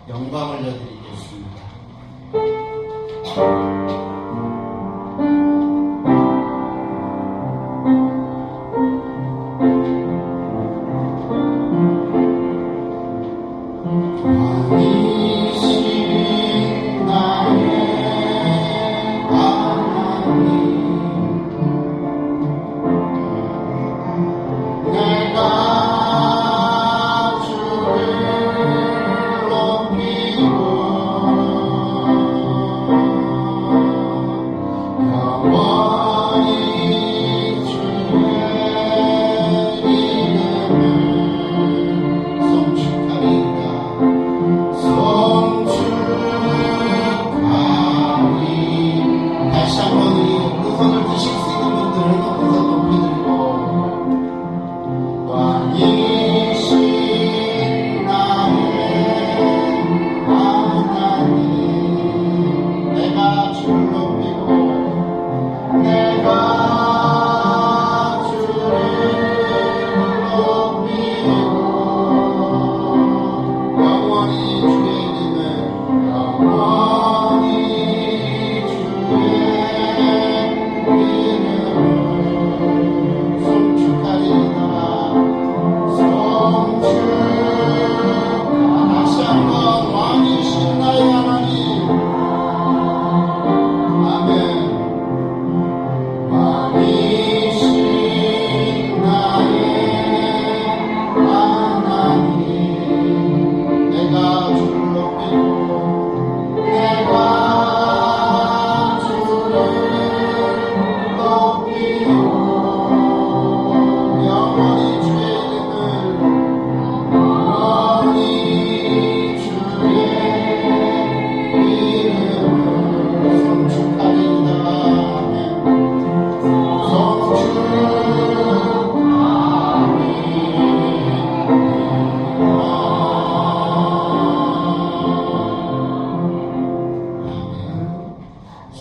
영광을 올려드리겠습니다.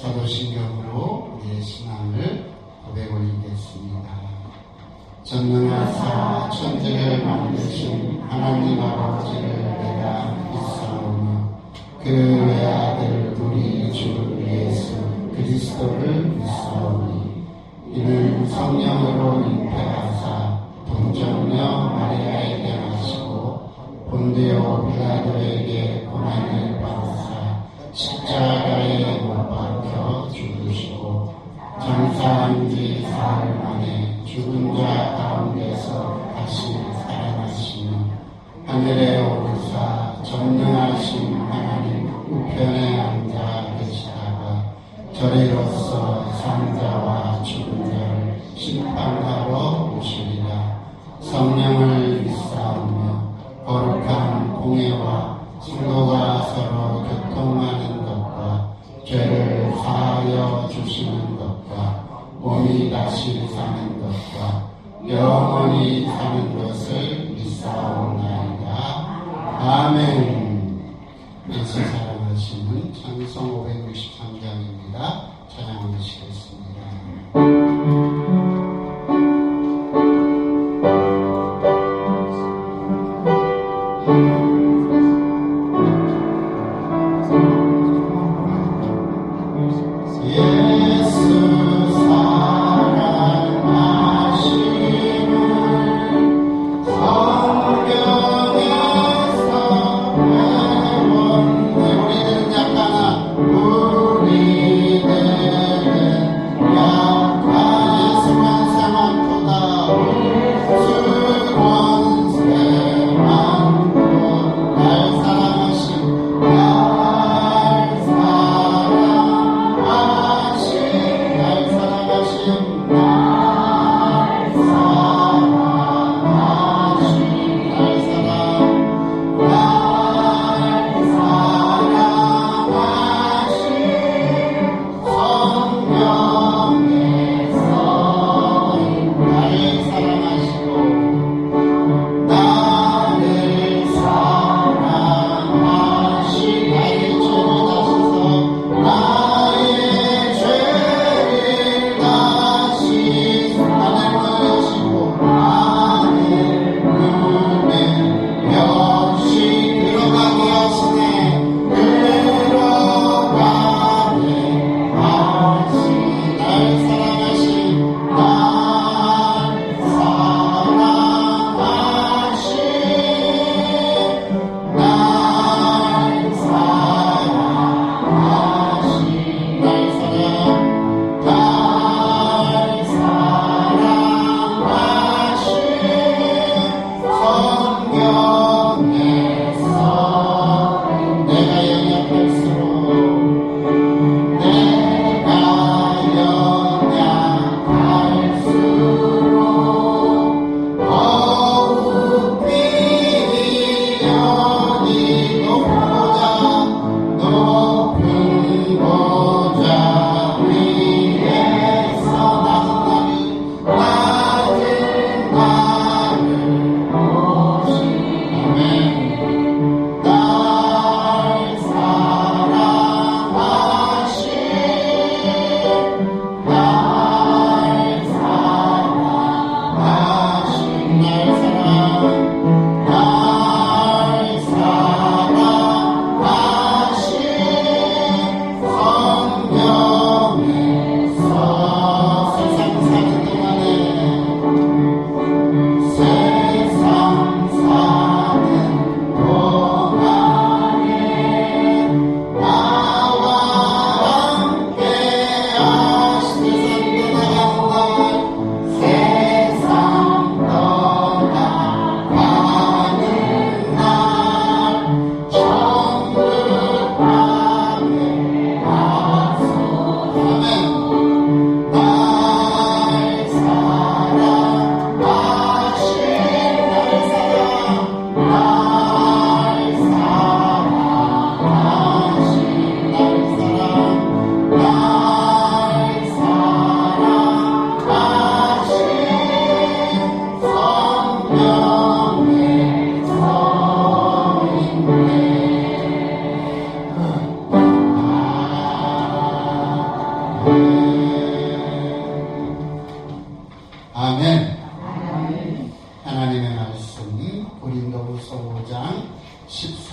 사도신경으로 우리의 신앙을 고백 올리겠습니다. 전능하사 천지를 만드신 하나님 아버지를 내가 믿사오며 그 외아들 우리 주 예수 그리스도를 믿사오니 이는 성령으로 잉태하사 동정녀 마리아에게 나시고 본디오 빌라도에게 고난을 받으사 십자가에 못 박혀 죽으시고 장사한 지 사흘 만에 죽은 자 가운데서 다시 살아나시며 하늘에 오르사 전능하신 하나님 우편에 앉아 계시다가 저리로서 산자와 죽은 자를 심판하러 오시리라. 성령을 믿사오며 거룩한 공예와 성도가 서로 교통하는 것과 죄를 사하여 주시는 것과 몸이 다시 사는 것과 영원히 사는 것을 믿사오나이다. 아멘. 예수 사랑하시는 찬송 563장입니다. 찬양하시겠습니다. 우리들은 약하나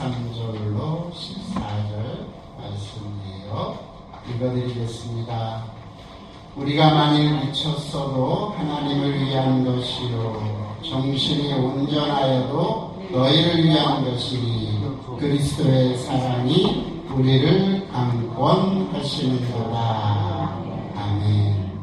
13절로 14절 말씀이에요. 읽어드리겠습니다. 우리가 만일 미쳤어도 하나님을 위한 것이요 정신이 온전하여도 너희를 위한 것이니 그리스도의 사랑이 우리를 강권하시는도다. 아멘.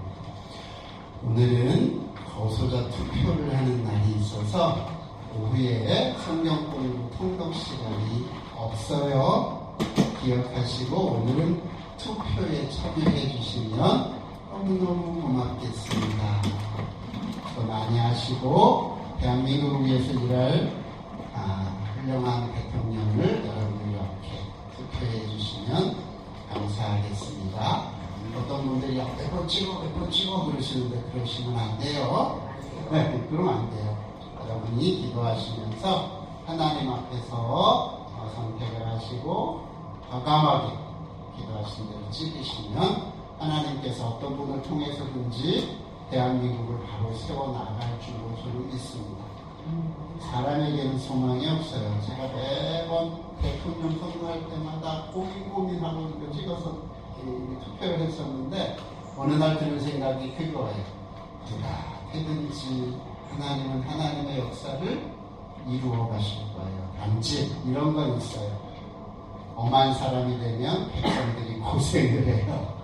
오늘은 거소자 투표를 하는 날이 있어서 오후에 성경 공부 통독 시간이 없어요. 기억하시고 오늘은 투표에 참여해 주시면 너무너무 고맙겠습니다. 더 많이 하시고 대한민국을 위해서 일할 훌륭한 대통령을 여러분이 이렇게 투표해 주시면 감사하겠습니다. 어떤 분들이 몇 번 찍어 그러시는데 그러시면 안 돼요. 네, 그러면 안 돼요. 여러분이 기도하시면서 하나님 앞에서 선택을 하시고 과감하게 기도하신 대로 찍으시면 하나님께서 어떤 분을 통해서든지 대한민국을 바로 세워나갈 줄로 저는 믿습니다. 사람에게는 소망이 없어요. 제가 매번 대통령 선거할 때마다 고민하고 이거 찍어서 투표를 했었는데 어느 날 드는 생각이 그거예요. 누가 해든지 하나님은 하나님의 역사를 이루어 가실 거예요. 단지 이런 건 있어요. 엄한 사람이 되면 백성들이 고생을 해요.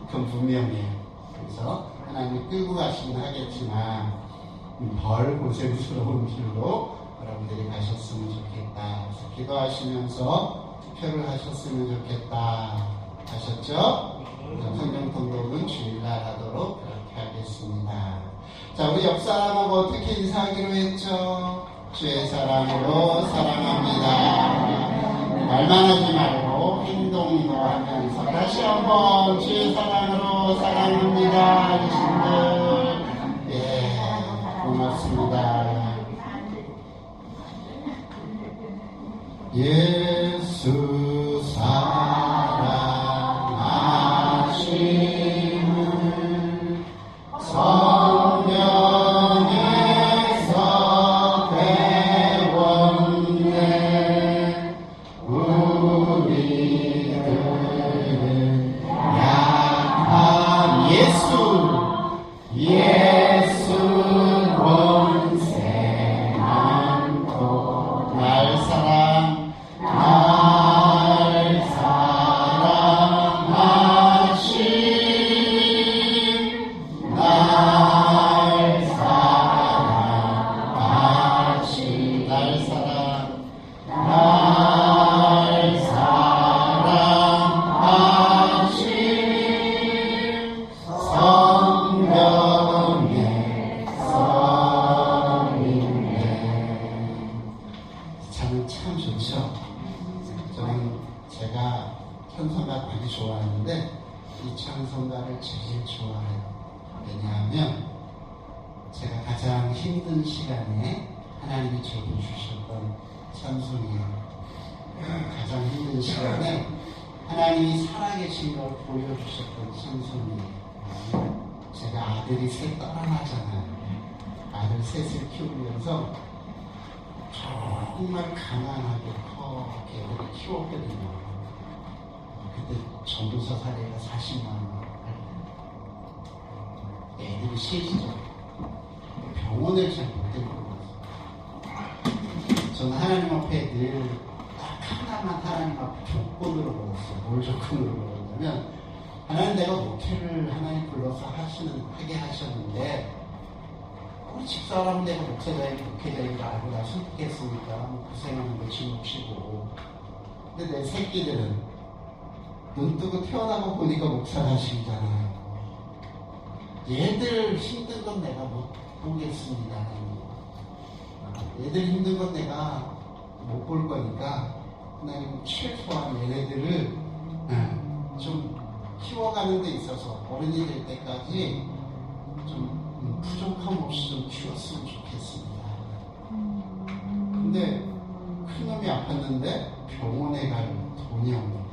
그건 분명해요. 그래서 하나님이 끌고 가시긴 하겠지만 덜 고생스러운 길로 여러분들이 가셨으면 좋겠다. 그래서 기도하시면서 투표를 하셨으면 좋겠다. 아셨죠? 성경 통독은 주일날 하도록 그렇게 하겠습니다. 자, 우리 옆 사람하고 어떻게 인사하기로 했죠? 주의 사랑으로 사랑합니다. 말만 하지 말고 행동도 하면서 다시 한번 주의 사랑으로 사랑합니다. 어르신들, 예, 고맙습니다. 예수 사랑하시는 성경에서 배웠네. 우리들은 약한 예수 권세 많고 날 참 좋죠. 저는 제가 찬송가 많이 좋아하는데 이 찬송가를 제일 좋아해요. 왜냐하면 제가 가장 힘든 시간에 하나님이 저에게 주셨던 찬송이에요. 가장 힘든 시간에 하나님이 살아계신 걸 보여주셨던 찬송이에요. 제가 아들이 셋 떠나잖아요. 아들 셋을 키우면서 정말 가난하게 애들을 키웠거든요. 그때 전도사 사례가 40만 원. 애들이 셋이죠. 병원을 잘 못 데리고 갔어요. 저는 하나님 앞에 늘 딱 하나만 하나님 앞에 조건으로 걸었어요. 뭘 조건으로 걸었냐면 하나님 내가 목회를 하나님 불러서 하게 하셨는데 우리 집사람은 내가 목회자인 거 알고 나 선택했으니까 고생하는 거 지목시고. 근데 내 새끼들은 눈 뜨고 태어나고 보니까 목사하시잖아요. 얘들 힘든 건 내가 못 보겠습니다. 얘들 힘든 건 내가 못 볼 거니까 하나님 최소한 얘네들을 좀 키워가는 데 있어서 어른이 될 때까지 좀 부족함 없이 좀 키웠으면 좋겠습니다. 근데 큰놈이 아팠는데 병원에 갈 돈이 없는 거예요.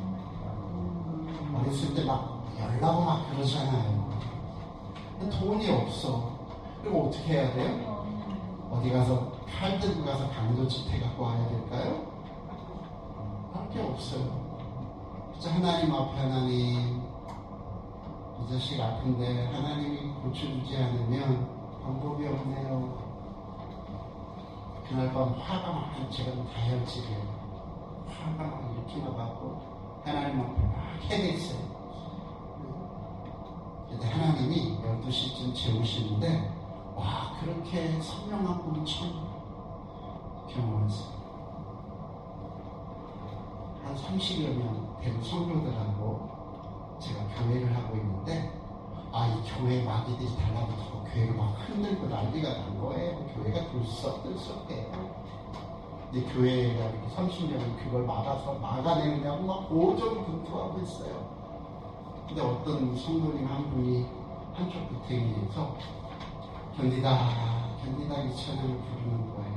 어렸을 때 막 열나고 막 그러잖아요. 근데 돈이 없어. 그리고 어떻게 해야 돼요? 어디 가서 팔 들고 가서 강도집회 갖고 와야 될까요? 없어요. 진짜 하나님 앞에 하나님 이 자식 아픈데 하나님이 고쳐주지 않으면 방법이 없네요. 그날 밤 화가 막 제가 다혈질이에요. 화가 막 이렇게 나갖고 하나님 앞에 막 헤매있어요. 근데 하나님이 12시쯤 재우시는데 와 그렇게 선명한 꿈을 처음 경험했어요. 한 30여 명 되는 성도들하고 제가 교회를 하고 있는데 이 교회 마귀들이 달라붙고 교회가 막 흔들고 난리가 난 거예요. 교회가 들썩들썩해요. 근데 교회가 이렇게 30명이 그걸 막아내느냐고 막 고전분투하고 있어요. 근데 어떤 성도님 한 분이 한쪽 구탱이에서 견디다 이 찬양을 부르는 거예요.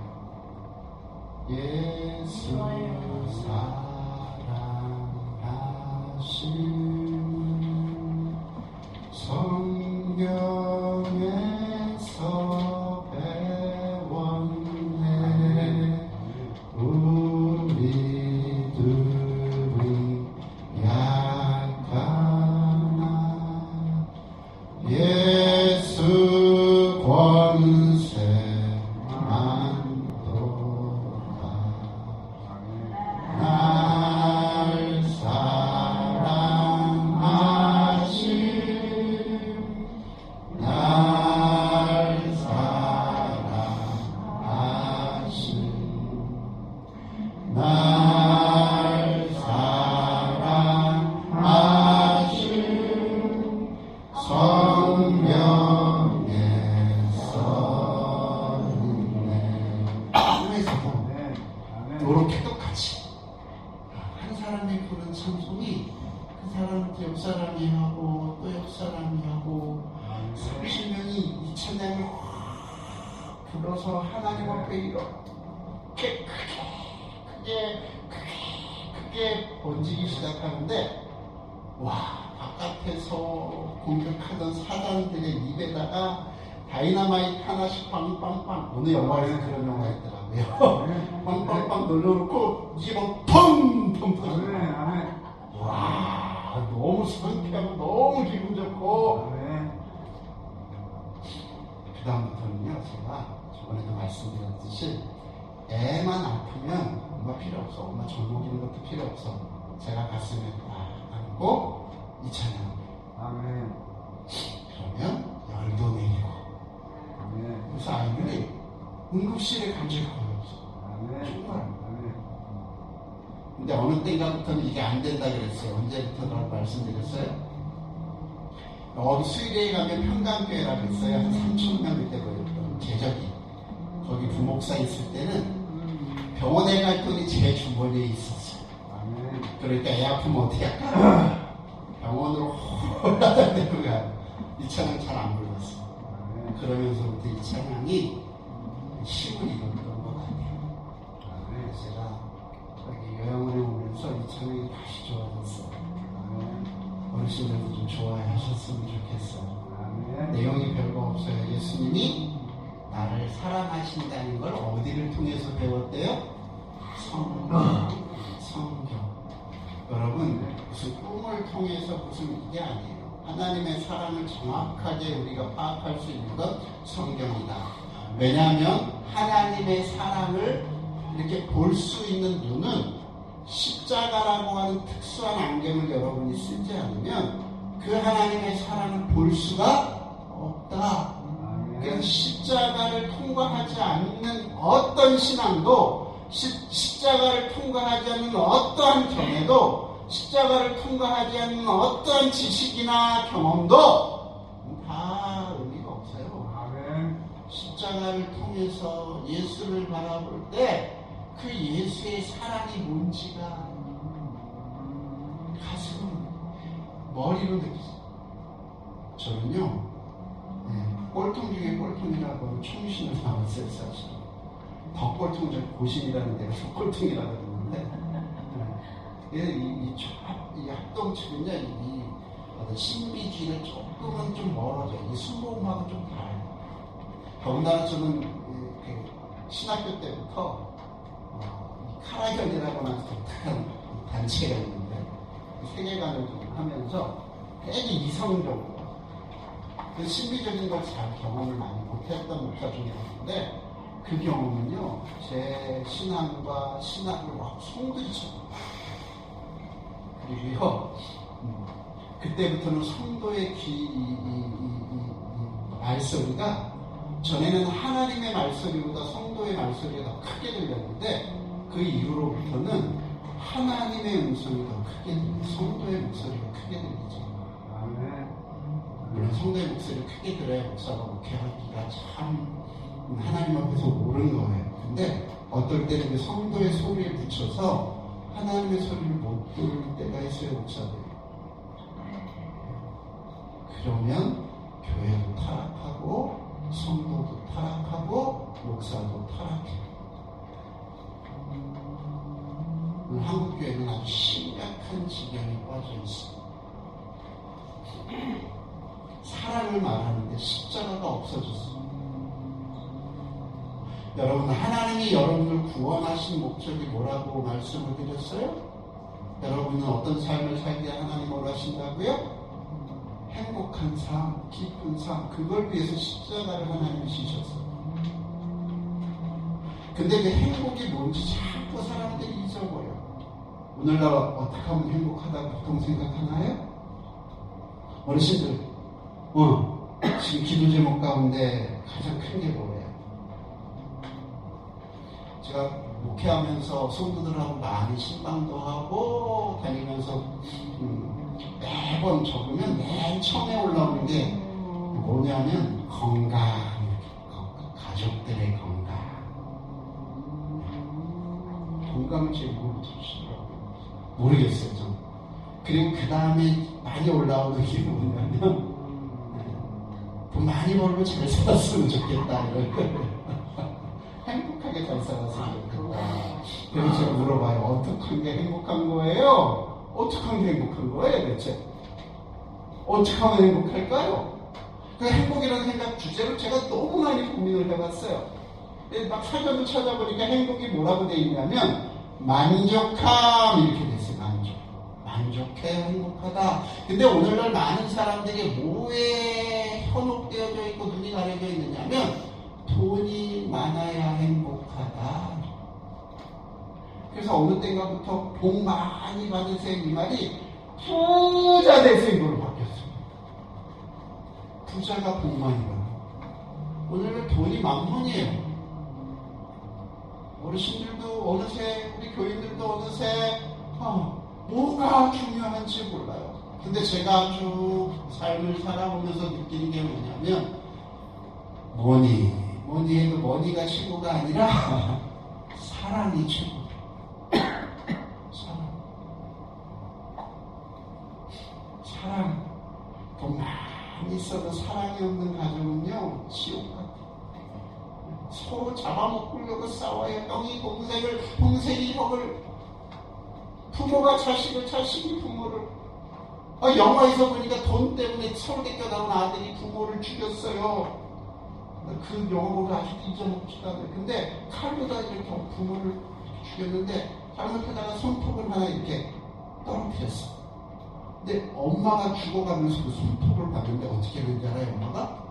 예수 사랑하신 성경에서 배웠네 우리들은 약하나 예수 권세 만도다 날 사랑하신 날 사랑하신 날 사랑하신 성령에 써있네. 하나에서 이렇게 똑같이 한 사람이 부른 찬송이 그 사람 옆 사람이 하고 또 옆 사람이 하고 30명이 이 찬양을 확 불러서 하나님 앞에 이렇게 크게 번지기 시작하는데 와 바깥에서 공격하던 사단들의 입에다가 다이너마이트 하나씩 빵빵빵 오늘 영화에서 그런 영화 있더라고요. 빵빵빵 놀려놓고 입은 펑펑 터져요. 와 너무 상쾌하고 너무 기분 좋고 그 다음부터는요 제가 저번에도 말씀드렸듯이 애만 아프면 엄마 필요 없어. 엄마 전복이는 것도 필요 없어. 제가 가슴에 딱 안고 이 찬양 아멘. 그러면 열도 내리고 아멘. 그래서 아이들이 응급실에 간 적이 거의 없어. 아멘. 정말. 아멘. 근데 어느 때인가부터는 이게 안 된다 그랬어요. 언제부터라고 말씀드렸어요? 어디 수일에 가면 평강교회라고 있어요. 한 3,000명 그때 모였던 제적이. 거기 부목사 있을 때는 병원에 갈 돈이 제 주머니에 있었어요. 아멘. 그러니까 애 아프면 어떻게 할까? 병원으로 홀라당 데리고 가요. 이 찬양 잘 안 불렀어. 아멘. 그러면서부터 이 찬양이 힘을 잃었던 것 같아요. 아멘. 제가 여기 요양원에 오면서 이 찬양이 다시 좋아졌어요. 어르신들도 좀 좋아해 하셨으면 좋겠어요. 아멘. 내용이 별거 없어요. 예수님이 나를 사랑하신다는 걸 어디를 통해서 배웠대요? 성경. 여러분 무슨 꿈을 통해서 무슨 이게 아니에요. 하나님의 사랑을 정확하게 우리가 파악할 수 있는 건 성경이다. 왜냐하면 하나님의 사랑을 이렇게 볼 수 있는 눈은 십자가라고 하는 특수한 안경을 여러분이 쓰지 않으면 그 하나님의 사랑을 볼 수가 없다. 그래서 십자가를 통과하지 않는 어떤 신앙도 십자가를 통과하지 않는 어떠한 견해도 십자가를 통과하지 않는 어떠한 지식이나 경험도 다 의미가 없어요. 아멘. 십자가를 통해서 예수를 바라볼 때 그 예수의 사랑이 뭔지가 가슴, 머리로 느끼죠. 저는요, 꼴통 중에 꼴통이라고 총신을 나왔어요, 사실. 덕꼴통 중 고신이라는 데가 덕꼴통이라고 그러는데, 이 합동측은요, 이 어떤 신비주의는 조금은 좀 멀어져요. 이 순복음하고 좀 달라요. 더군다나 저는 신학교 때부터 카라견이라고 하는 독특한 단체가 있는데 세계관을 좀 하면서 되게 이성적으로 그 신비적인 걸 잘 경험을 많이 못했던 목사 중에 하나인데 그 경험은요 제 신앙과 신학을 막 송두리쳐 그리고요 그때부터는 성도의 말소리가 전에는 하나님의 말소리보다 성도의 말소리가 더 크게 들렸는데 그 이후로부터는 하나님의 음성이 더 크게 들리고 성도의 목소리가 크게 들리죠. 물론 성도의 목소리를 크게 들어야 목사가 목회하기가 참 하나님 앞에서 옳은 거예요. 근데 어떨 때는 그 성도의 소리에 붙여서 하나님의 소리를 못 들을 때가 있어요, 목사들. 그러면 교회도 타락하고 성도도 타락하고 목사도 타락해요. 오늘 한국교회는 아주 심각한 지경에 빠져 있습니다. 사랑을 말하는데 십자가가 없어졌어요. 여러분, 하나님이 여러분을 구원하신 목적이 뭐라고 말씀을 드렸어요? 여러분은 어떤 삶을 살게 하나님 원하신다고요? 행복한 삶, 기쁜 삶, 그걸 위해서 십자가를 하나님이 지셨어요. 근데 그 행복이 뭔지 자꾸 사람들이 잊어버려요. 오늘날 어떻게 하면 행복하다고 보통 생각하나요? 어르신들, 지금 기도 제목 가운데 가장 큰 게 뭐예요? 제가 목회하면서 성도들하고 많이 신방도 하고 다니면서 매번 적으면 맨 처음에 올라오는 게 뭐냐면 건강, 가족들의 건강. 건강을 제일 모르시더라고요. 모르겠어요, 좀. 그리고 그 다음에 많이 올라오는 게 뭐냐면 돈 많이 벌고 잘 살았으면 좋겠다 이런 거예요. 행복하게 잘 살았으면 좋겠다. 그래서 제가 물어봐요. 어떻게 게 행복한 거예요? 어떻게 하면 행복한 거예요, 대체? 어떻게 하면 행복할까요? 그 행복이라는 생각 주제로 제가 너무 많이 고민을 해봤어요. 막 사전을 찾아보니까 행복이 뭐라고 돼 있냐면 만족함 이렇게 됐어요. 만족해, 행복하다. 근데 오늘날 많은 사람들이 뭐에 현혹되어져 있고 눈이 가려져 있느냐면 돈이 많아야 행복하다. 그래서 어느 때인가부터 복 많이 받으세요 이 말이 부자 되세요로 바뀌었습니다. 부자가 복 많이 받아요. 오늘은 돈이 만문이에요. 어르신들도 어느새 우리 교인들도 어느새 뭐가 중요한지 몰라요. 근데 제가 쭉 삶을 살아보면서 느끼는 게 뭐냐면 뭐니 해도 머니가 최고가 아니라 사랑이 최고. 사랑. 돈 많이 있어도 사랑이 없는 가정은요 지옥 같아요. 서로 잡아먹으려고 싸워요. 형이 동생을, 동생이 형을, 부모가 자식을, 자식이 부모를. 영화에서 보니까 돈 때문에 서울대 나온 아들이 부모를 죽였어요. 그 영화 보고 아직도 잊어먹지도 않아요. 근데 칼보다 이렇게 부모를 죽였는데 잘못하다가 손톱을 하나 이렇게 떨어뜨렸어. 근데 엄마가 죽어가면서 그 손톱을 봤는데 어떻게 했는지 알아요? 엄마가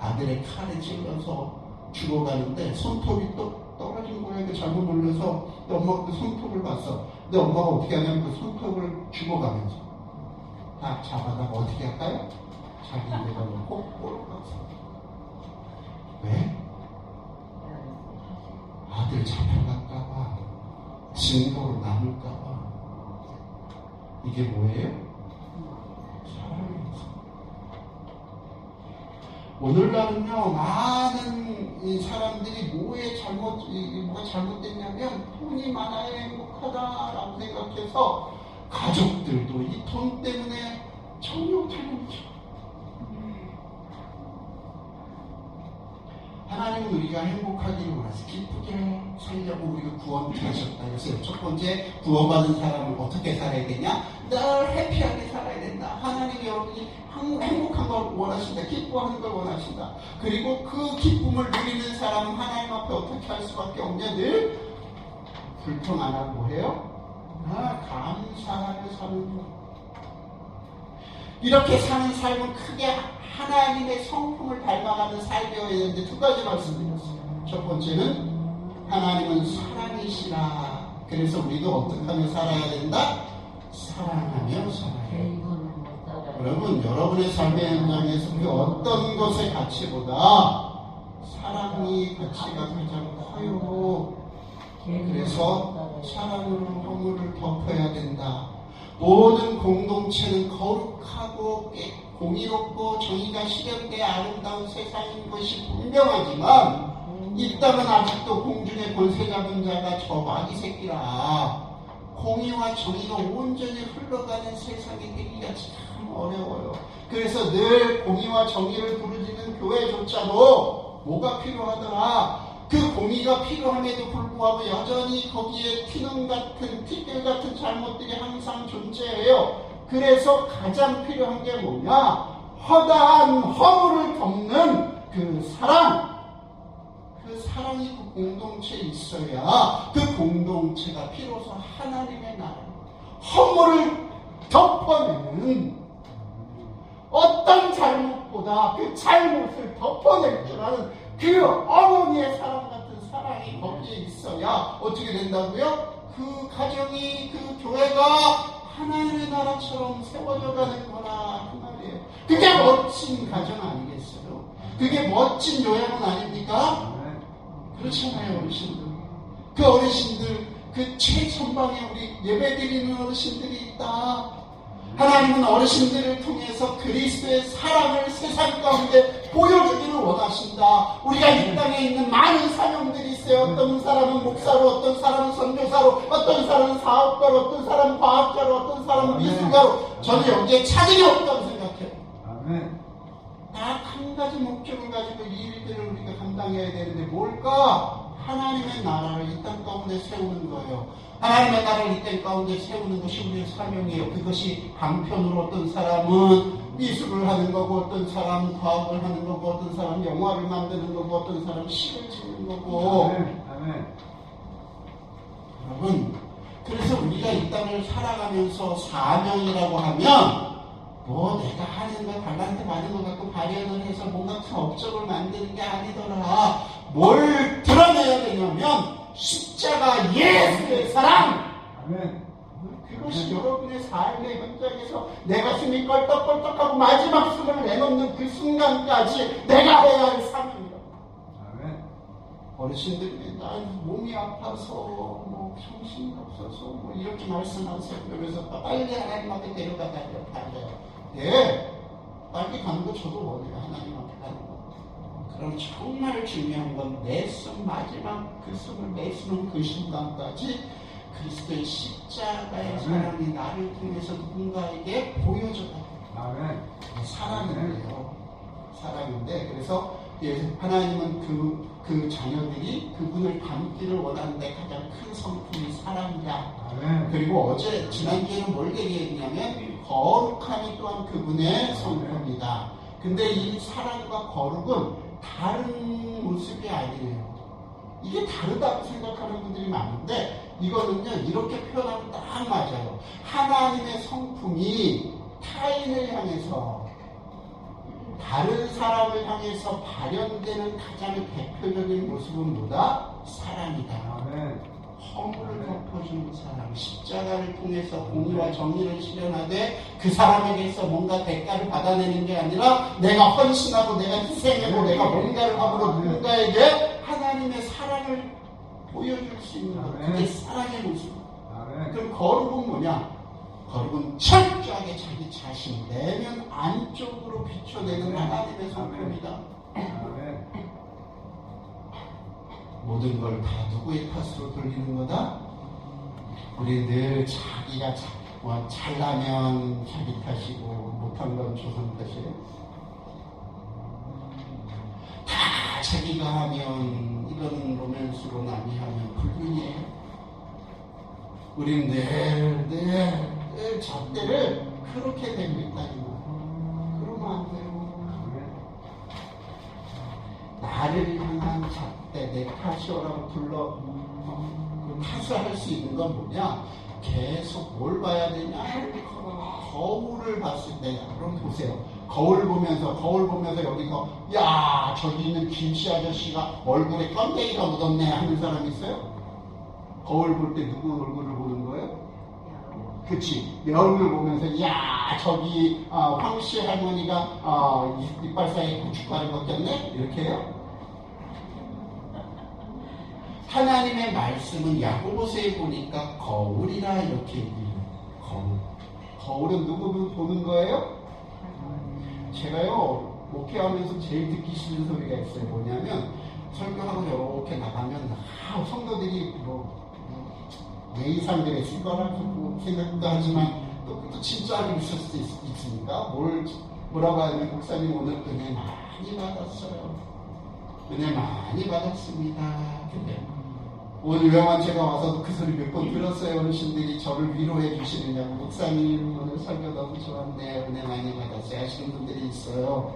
아들의 칼에 찔러서 죽어가는데 손톱이 또 떨어진 거예요. 잘못 눌러서. 근데 엄마가 그 손톱을 봤어. 근데 엄마가 어떻게 하냐면 그 손톱을 죽어가면서 다 잡아다가 어떻게 할까요? 자기 입에다 놓고 꼬르륵 박았어. 왜? 아들 잡혀갈까봐, 증거로 남을까봐. 이게 뭐예요? 사랑이에요. 오늘날은요, 많은 이 사람들이 뭐가 잘못됐냐면 돈이 많아야 행복하다라고 생각해서 가족들도 이 돈 때문에 정욕하는 하나님은 우리가 행복하기를 원하시 기쁘게 살려고 우리가 구원하셨다. 그래서 첫 번째 구원받은 사람은 어떻게 살아야 되냐? 늘 해피하게 살아야 된다. 하나님이 여러분이 행복한 걸 원하신다. 기뻐하는 걸 원하신다. 그리고 그 기쁨을 누리는 사람은 하나님 앞에 어떻게 할 수밖에 없냐? 늘 불평 안 하고 해요? 감사하고 감사하며 사는 것. 이렇게 사는 삶은 크게 하나님의 성품을 닮아가는 삶이어야 되는데 두 가지 말씀드렸어요. 첫 번째는 하나님은 사랑이시라. 그래서 우리도 어떻게 하며 살아야 된다? 사랑하며 살아야 된다. 여러분, 여러분의 삶의 현장에서 그 어떤 것의 가치보다 사랑이 가치가 가장 커요. 그래서 사랑으로 허물을 덮어야 된다. 모든 공동체는 거룩하고 공의롭고 정의가 실현되어 아름다운 세상인 것이 분명하지만 이 땅은 아직도 공중의 권세 잡은 자가 저 마귀 새끼라. 공의와 정의가 온전히 흘러가는 세상이 되기가 참 어려워요. 그래서 늘 공의와 정의를 부르짖는 교회조차도 뭐가 필요하더라. 그 공의가 필요함에도 불구하고 여전히 거기에 티끌 같은 잘못들이 항상 존재해요. 그래서 가장 필요한 게 뭐냐? 허다한 허물을 덮는 그 사랑. 그 사랑이 그 공동체에 있어야 그 공동체가 비로소 하나님의 나라, 허물을 덮어내는 어떤 잘못보다 그 잘못을 덮어낼 줄 아는 그 어머니의 사랑 같은 사랑이 거기에 있어야 어떻게 된다고요? 그 가정이, 그 교회가 하나님의 나라처럼 세워져 가는 거라 그 말이에요. 그게 멋진 가정 아니겠어요? 그게 멋진 요양원 아닙니까? 그렇잖아요. 어르신들, 그 어르신들, 그 최전방에 우리 예배드리는 어르신들이 있다. 하나님은 어르신들을 통해서 그리스도의 사랑을 세상 가운데 보여주기를 원하신다. 우리가 이 땅에 있는 많은 사명들이 있어요. 어떤 사람은 목사로, 어떤 사람은 선교사로, 어떤 사람은 사업가로, 어떤 사람은 과학자로, 어떤 사람은 미술가로. 저는 여기에 차질이 없다고 생각해요. 아멘. 딱 한 가지 목적을 가지고 이 일들을 우리가 감당해야 되는데 뭘까? 하나님의 나라를 이 땅 가운데 세우는 거예요. 하나님의 나라를 이 땅 가운데 세우는 것이 우리의 사명이에요. 그것이 방편으로 어떤 사람은 미술을 하는 거고, 어떤 사람은 과학을 하는 거고, 어떤 사람은 영화를 만드는 거고, 어떤 사람은 시를 짓는 거고. 아멘. 여러분, 그래서 우리가 이 땅을 살아가면서 사명이라고 하면 뭐 내가 하는 거 달란트 받은 것 갖고 발현을 해서 뭔가 큰 업적을 만드는 게 아니더라. 뭘 드러내야 되냐면 십자가 예수의 사랑. 아멘. 그것이 여러분의 삶의 현장에서 내 가슴이 껄떡껄떡하고 마지막 숨을 내놓는 그 순간까지 내가 해야 할 사명이다. 아멘. 어르신들이 난 몸이 아파서 뭐 정신이 없어서 뭐 이렇게 말씀하세요. 그러면서 빨리 하나님 앞에 데려가 달래요. 예, 빨리 가는 거 저도 원해요. 하나님 앞에 가는 거. 그럼 정말 중요한 건 내 숨 마지막 그 숨을 내쉬는 그 순간까지 그리스도의 십자가의 사랑이 나를 통해서 누군가에게 보여줘야 돼요. 아멘. 사랑인데요. 사랑인데, 그래서 하나님은 그 자녀들이 그분을 닮기를 원하는데 가장 큰 성품이 사랑이다. 아멘. 그리고 어제 지난주에는 뭘 얘기했냐면 거룩함이 또한 그분의 성품이다. 근데 이 사랑과 거룩은 다른 모습이 아니에요. 이게 다르다고 생각하는 분들이 많은데 이거는요 이렇게 표현하면 딱 맞아요. 하나님의 성품이 타인을 향해서, 다른 사람을 향해서 발현되는 가장 대표적인 모습은 뭐다? 사랑이다. 아멘. 허물을 덮어주는 사랑, 십자가를 통해서 공의와 정의를 실현하되 그 사람에게서 뭔가 대가를 받아내는 게 아니라 내가 헌신하고 내가 희생하고 내가 뭔가를 함으로 누군가에게 하나님의 사랑을 보여줄 수 있는 것. 그게 사랑의 모습. 그럼 거룩은 뭐냐? 거룩은 철저하게 자기 자신, 내면 안쪽으로 비춰내는 하나님의 성품이다. 모든 걸 다 누구의 탓으로 돌리는 거다? 우리 늘 자기가 잘나면 자기 탓이고 못한 건 조상 탓이에요. 다 자기가 하면, 이런 로맨스로 남이 하면 불륜이에요. 우린 늘 잣대를 그렇게 되고 있다니까. 그러면 안 돼요. 나를 향한 잣대, 내 탓이오라고 탓을 할 수 있는 건 뭐냐? 계속 뭘 봐야 되냐? 거울을 봤을 때, 그럼 보세요. 거울 보면서 여기서, 야, 저기 있는 김씨 아저씨가 얼굴에 껌데기가 묻었네 하는 사람 있어요? 거울 볼 때 누구 얼굴을 보는 거예요? 그치. 내 얼굴 보면서, 야, 저기, 황씨 할머니가, 이빨 사이에 고춧가루 벗겼네? 이렇게 해요? 하나님의 말씀은 야고보서에 보니까 거울이라 이렇게 얘기해요. 거울은 누구 보는 거예요? 제가요, 목회하면서 제일 듣기 싫은 소리가 있어요. 뭐냐면, 설교하고 이렇게 나가면, 성도들이 예의상들에 있을 거라고 생각도 하지만, 또 진짜로 있을 수도 있으니까, 뭐라고 하냐면, 목사님 오늘 은혜 많이 받았어요. 은혜 많이 받았습니다. 근데 오늘 요양원 제가 와서도 그 소리 몇 번 들었어요. 어르신들이 저를 위로해 주시느냐고. 목사님 오늘 설교 너무 좋았네. 은혜 많이 받았어요. 하시는 분들이 있어요.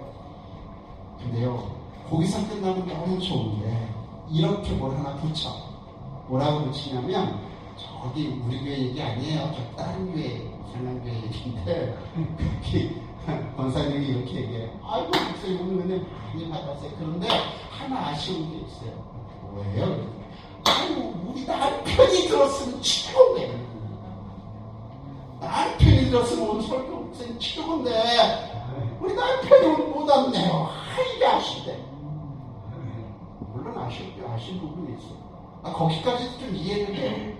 근데요, 거기서 끝나면 너무 좋은데 이렇게 뭘 하나 붙여. 뭐라고 붙이냐면 저기 우리 교회 얘기 아니에요. 저 다른 교회, 상한교회 얘기인데 거기 권사님이 이렇게 얘기해요. 아이고 목사님 오늘 은혜 많이 받았어요. 그런데 하나 아쉬운 게 있어요. 뭐예요? 아이고 우리 남편이 들었으면 치료네. 남편이 들었으면 오늘 설교 목사님 치료인데 우리 남편이 오늘 못 왔네요. 이게 아쉽대. 물론 아쉬운 부분이 있어. 거기까지도 좀 이해를 해요.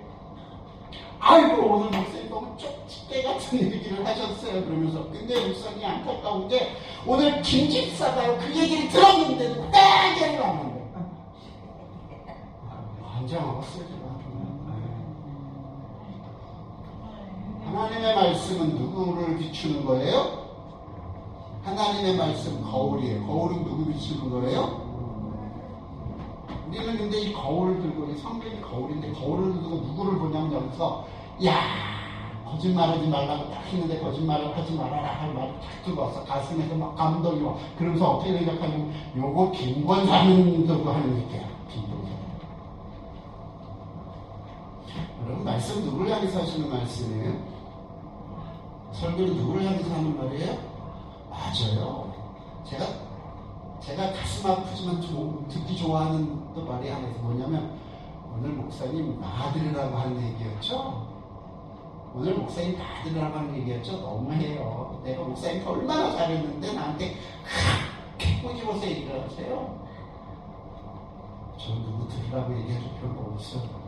아이고 오늘 목사님 너무 쪽집게 같은 얘기를 하셨어요. 그러면서 근데 목사님 안타까운 게 오늘 김집사가요 그 얘기를 들었는데도 땡을 안 한대. 완전 쓰지마. 하나님의 말씀은 누구를 비추는 거예요? 하나님의 말씀 거울이에요. 거울은 누구 비추는 거예요? 우리는 근데 이 거울 들고 이 성경이 거울인데 거울을 들고 누구를 보냐면 여기서 야 거짓말하지 말라고 딱 했는데 거짓말을 하지 말아라 할 말을 딱 들고 왔어. 가슴에서 막 감동이 와. 그러면서 어떻게 생각하냐면 요거 김권사님도 하는 얘기야. 여러분 말씀 누구를 향해서 하시는 말씀이에요? 설교는 누구를 향해서 하는 말이에요? 맞아요. 제가 가슴 아프지만 듣기 좋아하는 또 말이 하나 있어요. 뭐냐면 오늘 목사님 나 들으라고 하는 얘기였죠? 오늘 목사님 나 들으라고 하는 얘기였죠? 너무해요. 내가 목사님께 얼마나 잘했는데 나한테 그렇게 꼬집어서 얘기를 하세요? 저 누구 들으라고 얘기해줄 필요가 없어요.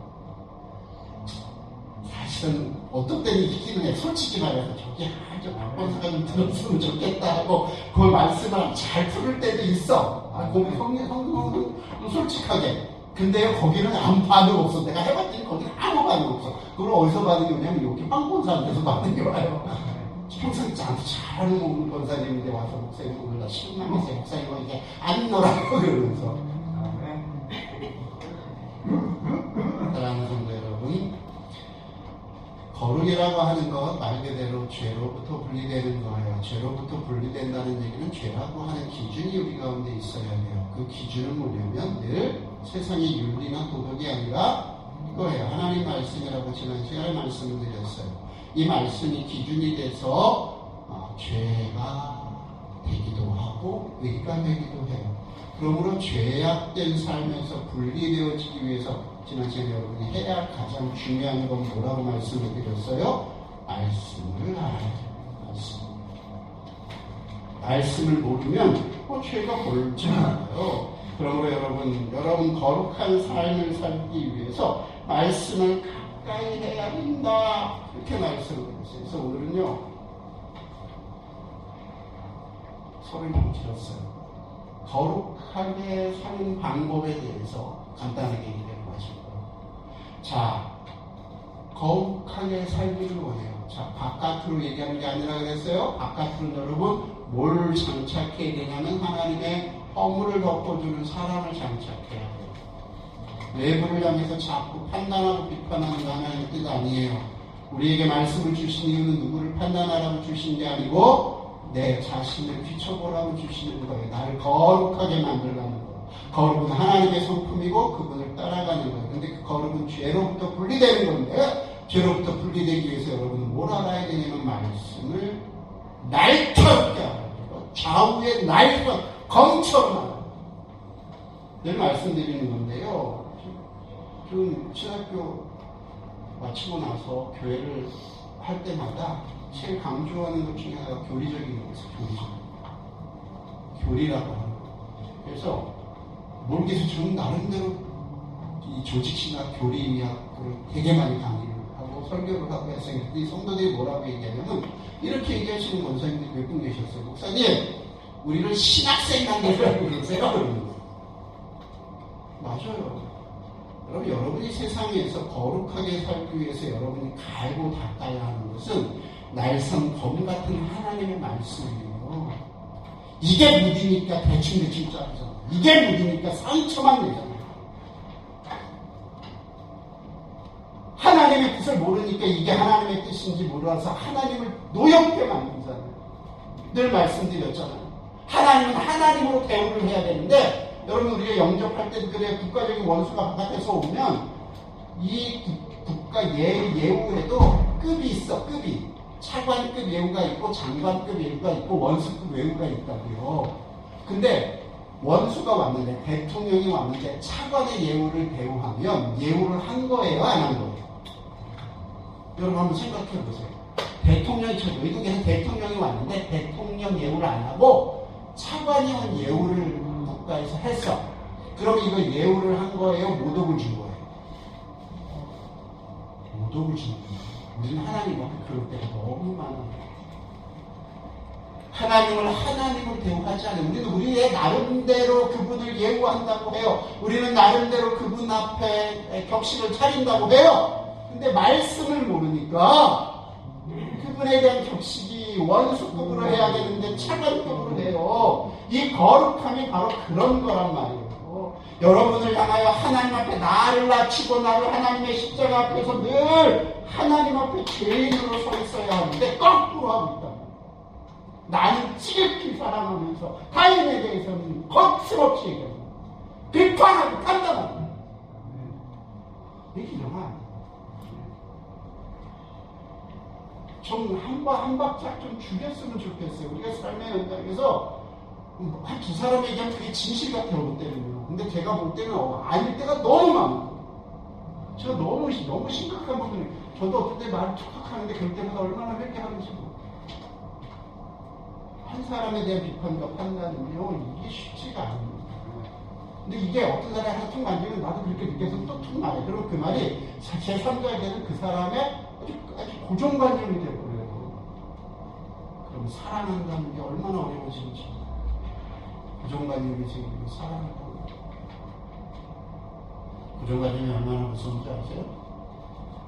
사실은 어떤 때는 이기는 해. 솔직히 말해서 저기 좀 안본사가 좀 들었으면 좋겠다 하고 그 말씀을 잘 풀을 때도 있어. 성경은 솔직하게. 근데 거기는 아무 반응 없어. 내가 해봤더니 거기는 아무 반응 없어. 그걸 어디서 받은 게 오냐면 여기 빵본사한테서 받는 게 와요. 평생 잘하는 본사님인데 와서 목사님 오늘 나 신나면서 목사님과 이제 안 놀아요 그러면서. 사랑하는 성도 여러분, 거룩이라고 하는 것 말 그대로 죄로부터 분리되는 거예요. 죄로부터 분리된다는 얘기는 죄라고 하는 기준이 우리 가운데 있어야 해요. 그 기준은 뭐냐면 늘 세상의 윤리나 도덕이 아니라 이거예요. 하나님 말씀이라고 지난 시간에 말씀을 드렸어요. 이 말씀이 기준이 돼서 죄가 되기도 하고 의가 되기도 해요. 그러므로 죄악된 삶에서 분리되어지기 위해서 지난 시간에 여러분이 해야 할 가장 중요한 건 뭐라고 말씀을 드렸어요? 말씀을 알아야 돼요. 말씀을 모르면 죄가 보이지 않아요. 그러므로 여러분 거룩한 삶을 살기 위해서 말씀을 가까이 해야 된다. 이렇게 말씀을 드렸어요. 그래서 오늘은요 소리 너무 길었어요. 거룩하게 사는 방법에 대해서 간단하게 얘기해 보시고, 자, 거룩하게 살기를 원해요. 자, 바깥으로 얘기하는 게 아니라 그랬어요. 바깥으로 여러분 뭘 장착해야 되냐면 하나님의 허물을 덮어주는 사람을 장착해야 돼요. 외부를 향해서 자꾸 판단하고 비판하는 하나님의 뜻 아니에요. 우리에게 말씀을 주신 이유는 누구를 판단하라고 주신 게 아니고 내 자신을 비춰보라고 주시는 거예요. 나를 거룩하게 만들라는 거예요. 거룩은 하나님의 성품이고 그분을 따라가는 거예요. 근데 그 거룩은 죄로부터 분리되는 건데 죄로부터 분리되기 위해서 여러분은 뭘 알아야 되냐면 말씀을 날카롭게 알아요. 좌우에 날과 검처럼 알아요. 늘 말씀드리는 건데요. 좀 신학교 마치고 나서 교회를 할 때마다 제일 강조하는 것 중에 하나가 교리적인 거였어요. 교리라고 하는 거. 그래서 모르겠어요. 저는 나름대로 이 조직신학 교리학을 되게 많이 강의를 하고 설교를 하고 했어요. 이 성도들이 뭐라고 얘기하냐면 이렇게 얘기하시는 원사님들이 몇 분 계셨어요. 목사님, 우리를 신학생 관계라고 그러세요. 맞아요. 여러분, 여러분이 세상에서 거룩하게 살기 위해서 여러분이 갈고 닦아야 하는 것은 날선 검 같은 하나님의 말씀이에요. 이게 무디니까 대충 짜잖아. 이게 무디니까 상처만 내잖아요. 하나님의 뜻을 모르니까 이게 하나님의 뜻인지 몰라서 하나님을 노엽게 만들잖아요. 늘 말씀드렸잖아요. 하나님은 하나님으로 대우를 해야 되는데 여러분 우리가 영접할 때도 그래요. 국가적인 원수가 바깥에서 오면 이 국가 예우에도 급이 있어. 급이. 차관급 예우가 있고 장관급 예우가 있고 원수급 예우가 있다고요. 근데 원수가 왔는데 대통령이 왔는데 차관의 예우를 대우하면 예우를 한 거예요? 안 한 거예요? 여러분 한번 생각해 보세요. 대통령이 외국에서 대통령이 왔는데 대통령 예우를 안 하고 차관이 한 예우를 국가에서 했어. 그럼 이거 예우를 한 거예요? 모독을 준 거예요? 모독을 준 거예요. 우리는 하나님 앞에 그럴 때가 너무 많아요. 하나님을 하나님을 대우하지 않아요. 우리는 우리의 나름대로 그분을 예우한다고 해요. 우리는 나름대로 그분 앞에 격식을 차린다고 해요. 근데 말씀을 모르니까 그분에 대한 격식이 원수급으로 해야 되는데 차관급으로 해요. 이 거룩함이 바로 그런 거란 말이에요. 여러분을 향하여 하나님 앞에 나를 낮추고 나를 하나님의 십자가 앞에서 늘 하나님 앞에 죄인으로 서 있어야 하는데 거꾸로 하고 있다. 나는 지극히 사랑하면서 타인에 대해서는 거침없이 얘기합니다. 비판하고 판단합니다. 이게 이러면 안 돼요. 좀 한 박자 좀 죽였으면 좋겠어요. 우리가 삶의 현장에서 한 두 사람 얘기하면 그게 진실 같아요. 볼 때는요. 근데 제가 볼 때는 아닐 때가 너무 많아요. 제가 너무 심각한 부분이 저도 어떨 때 말을 툭툭 하는데 그럴 때마다 얼마나 회개하는지 한 사람에 대한 비판과 판단은요, 이게 쉽지가 않아요. 근데 이게 어떤 사람이 하나 툭 만지면 나도 그렇게 느껴서 또 툭 나요. 그럼 그 말이 제 3자에게는 그 사람의 아주 고정관념이 되어버려요. 그럼 사랑한다는 게 얼마나 어려워지는지. 고정관념이 생기고 사랑하고. 고정관념이 얼마나 무서운지 아세요?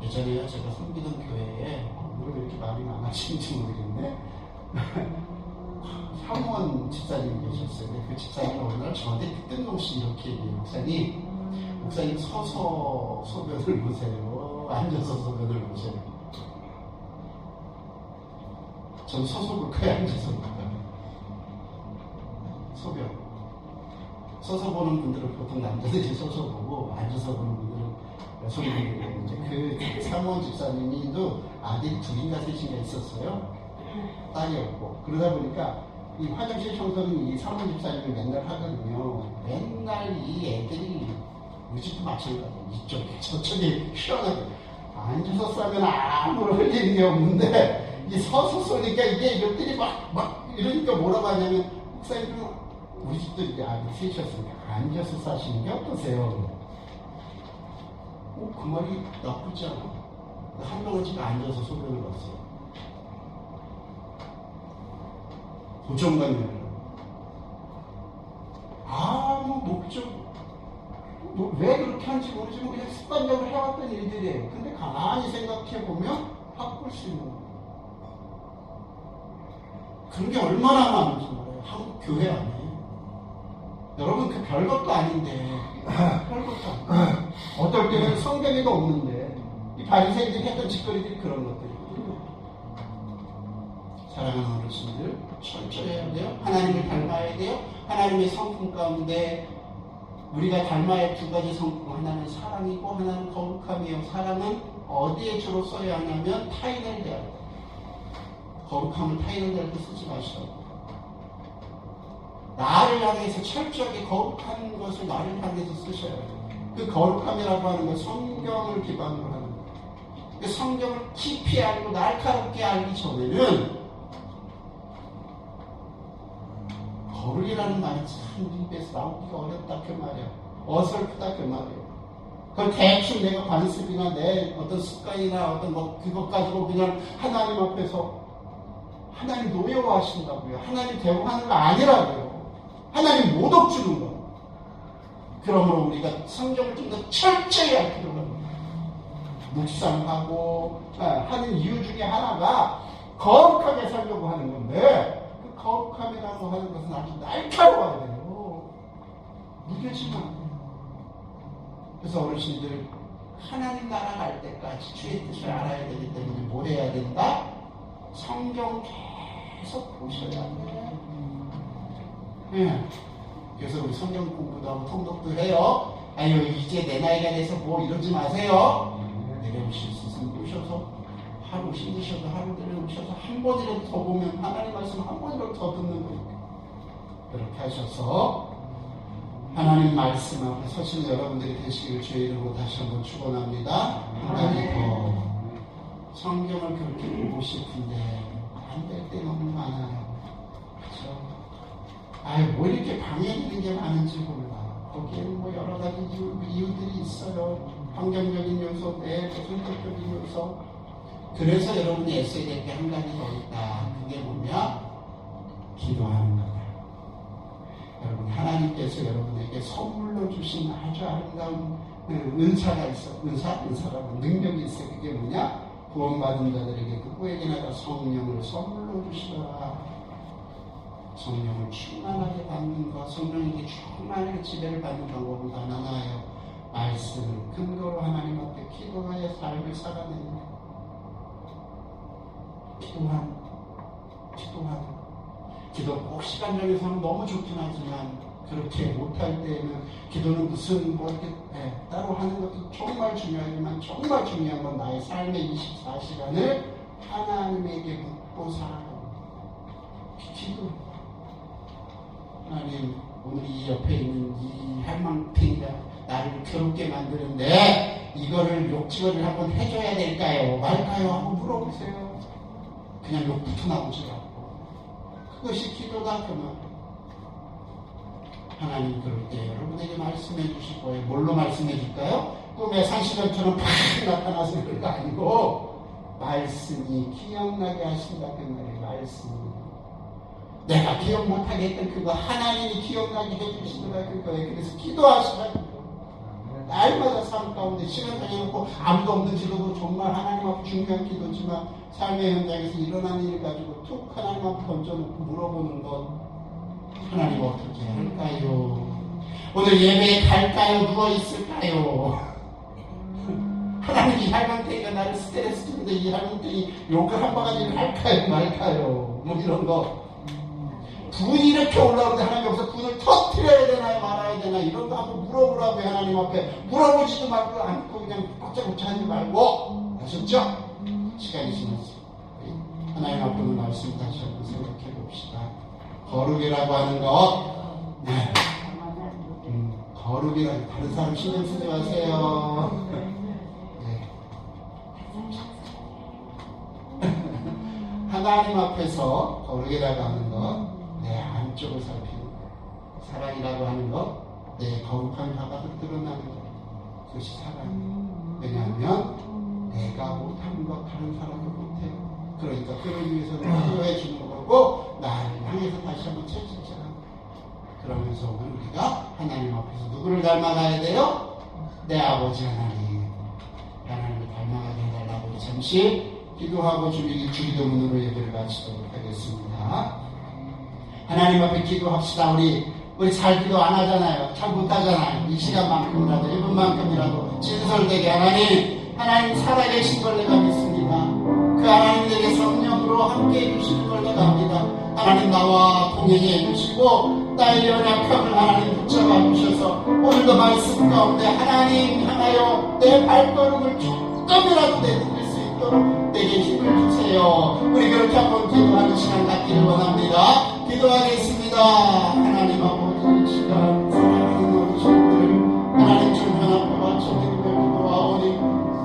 예전에 제가 섬기던 교회에, 오늘 이렇게 말이 많아지는지 모르겠네. 사무원 집사님이 계셨어요. 그 집사님이 어느 날 저한테 뜬금없이 이렇게 얘기해요. 목사님 서서 소변을 보세요. 앉아서 소변을 보세요. 전 서서 볼까요? 앉아서 볼까요? 소변. 서서 보는 분들은 보통 남자들이 서서 보고 앉아서 보는 분들은 여성분들이 보는데 그 사무원 집사님이도 아들이 둘인가 셋인가 있었어요. 딸이 없고. 그러다 보니까 이 화장실 청소는 이 사무원 집사님이 맨날 하거든요. 맨날 이 애들이 우리 집도 마찬가지예요. 이쪽에 저쪽에 시원하게 앉아서 싸면 아무런 흘리는 게 없는데 이 서서 쏘니까 이게 이것들이 막 이러니까 뭐라고 하냐면 목사님 좀 우리 집도 이제 아들 셋이었으니까 앉아서 싸시는 게 어떠세요? 그 말이 나쁘지 않아. 한 명은 집에 앉아서 소변을 봤어요. 고정관념이에요. 아무 목적, 왜 그렇게 하는지 모르지만 그냥 습관적으로 해왔던 일들이에요. 근데 가만히 생각해보면 바꿀 수 있는 거예요. 그런 게 얼마나 많은지 몰라요. 한국 교회 안에. 여러분, 그 별것도 아닌데, 별것도 아닌데. 어떨 때는 성경에도 없는데, 이 바리새인들이 했던 짓거리들이 그런 것들이거든요. 사랑하는 어르신들, 철저해야 돼요. 하나님을 닮아야 돼요. 하나님의 성품 가운데 우리가 닮아야 할 두 가지 성품. 하나는 사랑이고 하나는 거룩함이에요. 사랑은 어디에 주로 써야 하냐면 타인을 대할 때. 거룩함을 타인을 대할 때 쓰지 마시라고. 나를 향해서 철저하게 거룩한 것을 나를 향해서 쓰셔야 돼요. 그 거룩함이라고 하는 건 성경을 기반으로 하는 거예요. 그 성경을 깊이 알고 날카롭게 알기 전에는 거룩이라는 말이 참 입에서 나오기가 어렵다 그 말이야. 어설프다 그 말이에요. 그걸 대충 내가 관습이나 내 어떤 습관이나 어떤 뭐 그것 가지고 그냥 하나님 앞에서 하나님 노여워하신다고요. 하나님 대우하는 거 아니라고요. 하나님 못 억주는 거. 그러므로 우리가 성경을 좀 더 철저히 할 필요가 있습니다. 묵상하고 하는 이유 중에 하나가 거룩하게 살려고 하는 건데 그 거룩함이라고 하는 것은 아주 날카로워야 돼요. 무뎌지면 안 돼요. 그래서 어르신들 하나님 나라 갈 때까지 주의 뜻을 알아야 되기 때문에 뭘 해야 된다? 성경 계속 보셔야 돼. 네. 그래서 우리 성경 공부도 하고 통독도 해요. 아유 이제 내 나이가 돼서 뭐 이러지 마세요. 내려오실 수 있으면 오셔서 하루 힘드셔도 하루 내려오셔서 한 번이라도 더 보면 하나님 말씀 한 번이라도 더 듣는 거예요. 그렇게 하셔서 하나님 말씀 앞에 서시는 여러분들이 되시기를 주의 이름으로 다시 한번 축원합니다. 한 가지 더 성경을 그렇게 보고 싶은데 안 될 때 너무 많아요. 그렇죠? 아유 뭐 이렇게 방해되는 게 많은지 몰라. 거기에는 뭐 여러 가지 이유들이 있어요. 환경적인 요소, 내 성격적인 요소. 그래서 여러분이 애써야 될 게 한 가지 더 있다. 그게 뭐냐? 기도하는 거다. 여러분 하나님께서 여러분에게 선물로 주신 아주 아름다운 은사가 있어. 은사라고 능력이 있어. 그게 뭐냐? 구원받은 자들에게 누구에게나 다 성령을 선물로 주시더라. 성령을 충만하게 받는 것, 성령에게 충만하게 지배를 받는 방법은 단 하나예요. 말씀을 근거로 하나님 앞에 기도하여 삶을 살아내는 것. 기도 꼭 시간 정해서는 너무 좋긴 하지만 그렇게 못할 때에는 기도는 무슨 뭐 이렇게 따로 하는 것도 정말 중요하지만 정말 중요한 건 나의 삶의 24시간을 하나님에게 묻고 살아가는 기도. 하나님 오늘 이 옆에 있는 이 할망탱이가 나를 괴롭게 만드는데 이거를 욕지거리를 한번 해줘야 될까요? 말까요? 한번 물어보세요. 그냥 욕부터 나오지 않고 그것이 기도다 그만. 하나님 그럴 때 여러분에게 말씀해 주실 거예요. 뭘로 말씀해 줄까요? 꿈에 산시간처럼 팍 나타나서 그럴 거 아니고 말씀이 기억나게 하신다 그 말이에요. 말씀이 내가 기억 못하게 했던 그거 하나님이 기억나게 해주시더라 그거예요. 그래서 기도하시라고. 날마다 삶 가운데 시간 정해놓고 아무도 없는 기도도 정말 하나님 앞에 중요한 기도지만 삶의 현장에서 일어나는 일 가지고 툭 하나님 앞에 던져놓고 물어보는 것. 하나님 어떻게 할까요? 오늘 예배에 갈까요? 누워있을까요? 하나님 이 할망탱이가 나를 스트레스 주는데 이 할망탱이 욕을 한 바가지를 할까요? 말까요? 뭐 이런 거. 분이 이렇게 올라오는데 하나님 여기서 분을 터뜨려야 되나요? 말아야 되나? 이런 거 한번 물어보라고요. 하나님 앞에. 물어보지도 말고 않고 그냥 빡짝붙여 하지 말고. 아셨죠? 시간이 지났어요. 하나님 앞에는 말씀 다시 한번 생각해 봅시다. 거룩이라고 하는 것. 네. 거룩이라고 다른 사람 신경 쓰지 마세요. 네. 하나님 앞에서 거룩이라고 하는 것. 내 안쪽을 살피는 것. 사랑이라고 하는 것. 내 거룩한 바닥을 드러나는 것. 그것이 사랑. 왜냐하면 내가 못하는 것 다른 사람은 못해요. 그러니까 그를 위해서 기도해 주는 거고 나를 향해서 다시 한번 채찍질하는 거예요. 그러면서 오늘 우리가 하나님 앞에서 누구를 닮아가야 돼요? 내 아버지 하나님. 하나님을 닮아가게 해달라고 우리 잠시 기도하고 주기도문으로 예배를 마치도록 하겠습니다. 하나님 앞에 기도합시다. 우리 잘 기도 안 하잖아요. 잘 못하잖아요. 이 시간만큼이라도 1분만큼이라도 진솔되게 하나님 살아계신 걸 내가 믿습니다. 그 하나님 내게 성령으로 함께 해주시는 걸 내가 압니다. 하나님 나와 동행해 주시고 나의 연약함을 하나님 붙잡아 주셔서 오늘도 말씀 가운데 하나님 향하여 내 발걸음을 쭉 조금이라도 내드릴 수 있도록 내게 힘을 주세요. 우리 그렇게 한번 기도하는 시간 갖기를 원합니다. 기도하겠습니다. 하나님 아버지 시간 사랑하는 어르신들 하나님 중 하나 앞에 바쳐드리며 기도하오니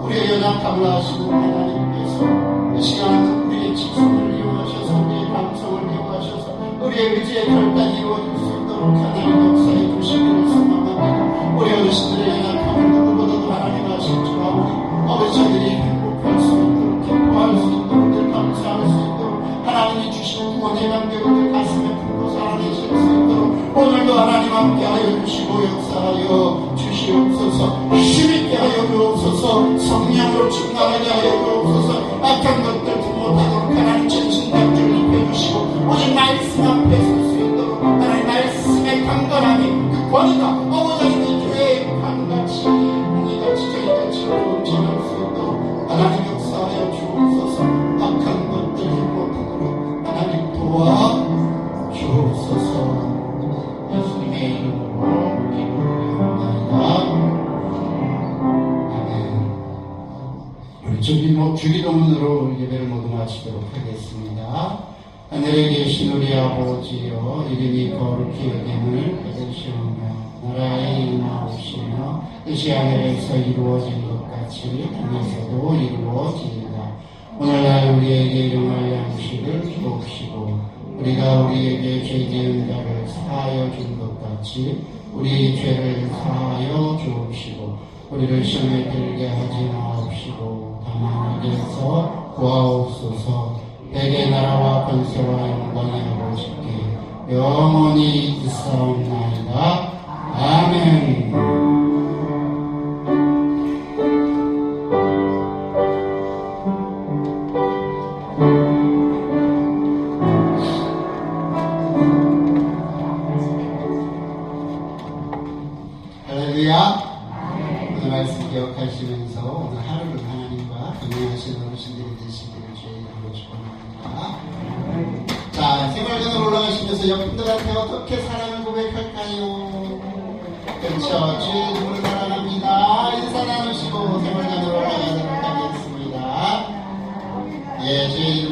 우리의 연약함을 아시는 하나님께서 이 시간 우리의 직성을 이용하셔서 우리의 감성을 이용하셔서 우리의 의지의 결단이 이루어질 수 있도록 하나님 역사해 주시기를 소망합니다. 우리 어르신들의 연약함을 누구보다도 하나님 아실 줄 아오니 어르신들이 행복할 수 있도록 기뻐할 수 있도록 늘 감사할 수 있도록 하나님이 주신 구원의 감격을 가슴에 품고 살아내실 수 있도록 오늘도 하나님 함께하여 주시고 역사하여 주시옵소서. 힘있게 하여 주옵소서. 성령으로 충만하게 하여 주옵소서. 악한 것들 못하도록 하나님 전신갑주를 입혀주시고 오직 말씀 앞에 설 수 있도록 하나님 말씀의 강건함이 그 권위가 어머져 있는 교회의 강같이 공의같이 저희같이 넘쳐날 수 있도록 하나님 역사하여 주옵소서. 악한 것들 못하도록 하나님 도와 주옵소서. 예수님의 이름으로 기도드립니다. 아멘. 우리 주기도문으로 예배를 모두 마치도록 하겠습니다. 하늘에 계신 우리 아버지여 이름이 거룩히 여김을 받으시오며 나라의 임하옵시며 뜻이 하늘에서 이루어진 것 같이 땅에서도 이루어지이다. 오늘날 우리에게 일용할 양식을 주옵시고 우리가 우리에게 죄 지은 자를 사하여 준 것 같이 우리 죄를 사하여 주옵시고 우리를 시험에 들게 하지 마옵시고 다만 악에서 구하옵소서. 내게 나라와 권세와 영광이 아버지께 영원히 있사옵나이다. 아멘. 할렐루야. 오늘 말씀 기억하시면서 오늘 하루를 하나님과 동행하시는 어르신들이 되시기를 주의 이름으로 축원합니다. 자, 생활관으로 올라가시면서 옆분들한테 어떻게 사랑을 고백할까요? 그렇죠. 주의 이름으로 사랑합니다. 인사 나누시고 생활관으로 올라가도록 하겠습니다. 예, 주의 이름으로